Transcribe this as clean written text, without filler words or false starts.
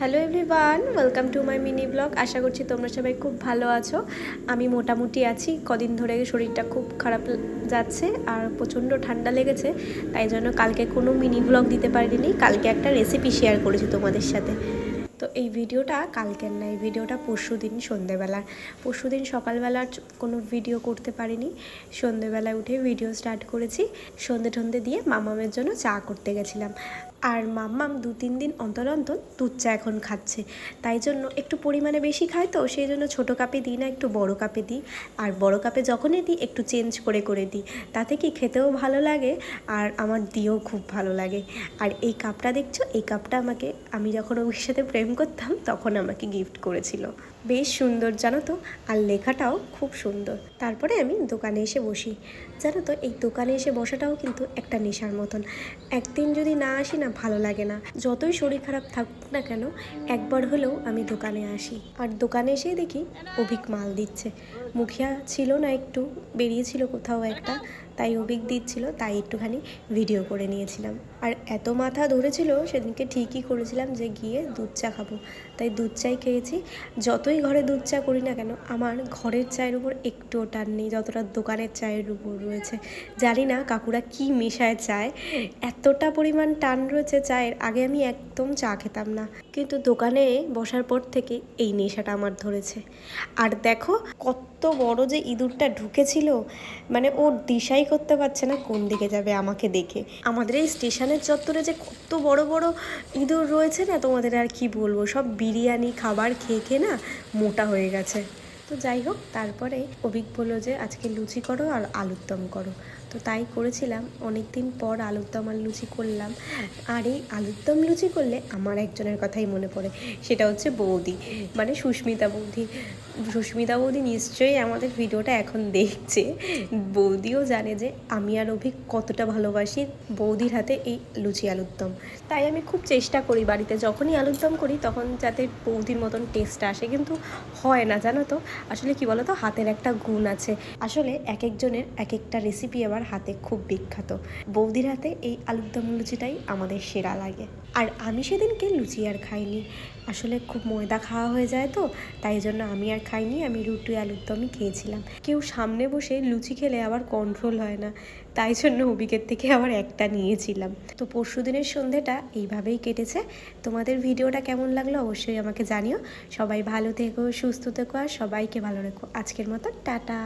Hello everyone, welcome to my mini blog. আশা করছি তোমরা সবাই খুব ভালো আছো। আমি মোটামুটি আছি। কদিন ধরে শরীরটা খুব খারাপ যাচ্ছে আর প্রচণ্ড ঠান্ডা লেগেছে, তাই জন্য কালকে কোনো মিনি ব্লগ দিতে পারিনি। কালকে একটা রেসিপি শেয়ার করেছি তোমাদের সাথে। তো এই ভিডিওটা কালকের না, এই ভিডিওটা পরশুদিন সন্ধেবেলা। পরশুদিন সকালবেলা কোনো ভিডিও করতে পারিনি। সন্ধেবেলায় উঠে ভিডিও স্টার্ট করেছি। সন্ধে দিয়ে মামামের জন্য চা করতে গেছিলাম। আর মাম্মাম 2-3 দিন অন্তর অন্তর দুধ চা এখন খাচ্ছে, তাই জন্য একটু পরিমাণে বেশি খায়, তো সেই জন্য ছোটো কাপে দিই না, একটু বড় কাপে দিই। আর বড় কাপে যখনই দিই একটু চেঞ্জ করে দিই, তাতে কি খেতেও ভালো লাগে আর আমার দিয়েও খুব ভালো লাগে। আর এই কাপটা দেখছো, এই কাপটা আমি যখন ওর সাথে প্রেম করতাম তখন আমাকে গিফট করেছিল। বেশ সুন্দর জানো তো, আর লেখাটাও খুব সুন্দর। তারপরে আমি দোকানে এসে বসি। জানো তো, এই দোকানে এসে বসাটাও কিন্তু একটা নেশার মতন। একদিন যদি না আসি না, ভালো লাগে না। যতই শরীর খারাপ থাকুক না কেন, একবার হলেও আমি দোকানে আসি। আর দোকানে এসেই দেখি অভিক মাল দিচ্ছে। মুখিয়া ছিল না, একটু বেরিয়েছিল কোথাও একটা, তাই অভিক দিচ্ছিল, তাই একটুখানি ভিডিও করে নিয়েছিলাম। আর এত মাথা ধরেছিল সেদিনকে, ঠিকই করেছিলাম যে গিয়ে দুধ চা খাবো, তাই দুধ চাই খেয়েছি। যতই ঘরে দুধ চা করি না কেন, আমার ঘরের চায়ের উপর একটুও টান নেই যতটা দোকানের চায়ের উপর রয়েছে। জানি না কাকুরা কি মেশায় চায়, এতটা পরিমাণ টান রয়েছে চায়ের। আগে আমি একদম চা খেতাম না, কিন্তু দোকানে বসার পর থেকে এই নেশাটা আমার ধরেছে। আর দেখো কত বড় যে ইঁদুরটা ঢুকেছিল, মানে ও দিশাই করতে পারছে না কোন দিকে যাবে আমাকে দেখে। আমাদের এই স্টেশনের চত্বরে যে কত বড় বড় ইঁদুর রয়েছে না, তোমাদের আর কি বলবো। সব বিরিয়ানি খাবার খেয়ে না মোটা হয়ে গেছে। তো যাই হোক, তারপরে অভিক বললো যে আজকে লুচি করো আর আলুর দম করো। তো তাই করেছিলাম। অনেক দিন পর আলুর দম আর লুচি করলাম। আর এই আলুর দম লুচি করলে আমার একজনের কথাই মনে পড়ে, সেটা হচ্ছে বৌদি, মানে সুস্মিতা বৌদি। সুস্মিতা বৌদি নিশ্চয়ই আমাদের ভিডিওটা এখন দেখছে। বৌদিও জানে যে আমি আর অভিক কতটা ভালোবাসি বৌদির হাতে এই লুচি আলুর দম। তাই আমি খুব চেষ্টা করি বাড়িতে যখনই আলুর দম করি তখন যাতে বৌদির মতন টেস্ট আসে, কিন্তু হয় না জানো তো। আসলে কি বলো তো, হাতের একটা গুণ আছে। আসলে এক একজনের এক একটা রেসিপি আবার হাতে খুব বিখ্যাত। বৌদির হাতে এই আলুর দম লুচিটাই আমাদের সেরা লাগে। আর আমি সেদিনকে লুচি আর খাইনি, আসলে খুব ময়দা খাওয়া হয়ে যায় তো, তাই জন্য আমি আর খাইনি। আমি রুটি আলুর দমই খেয়েছিলাম। কেউ সামনে বসে লুচি খেলে আবার কন্ট্রোল হয় না, তাই জন্য অভিকের থেকে আবার একটা নিয়েছিলাম। তো পরশুদিনের সন্ধেটা এইভাবেই কেটেছে। তোমাদের ভিডিওটা কেমন লাগলো অবশ্যই আমাকে জানিও। সবাই ভালো থেকো, সুস্থ থেকো, আর সবাইকে ভালো রেখো। আজকের মতো টাটা।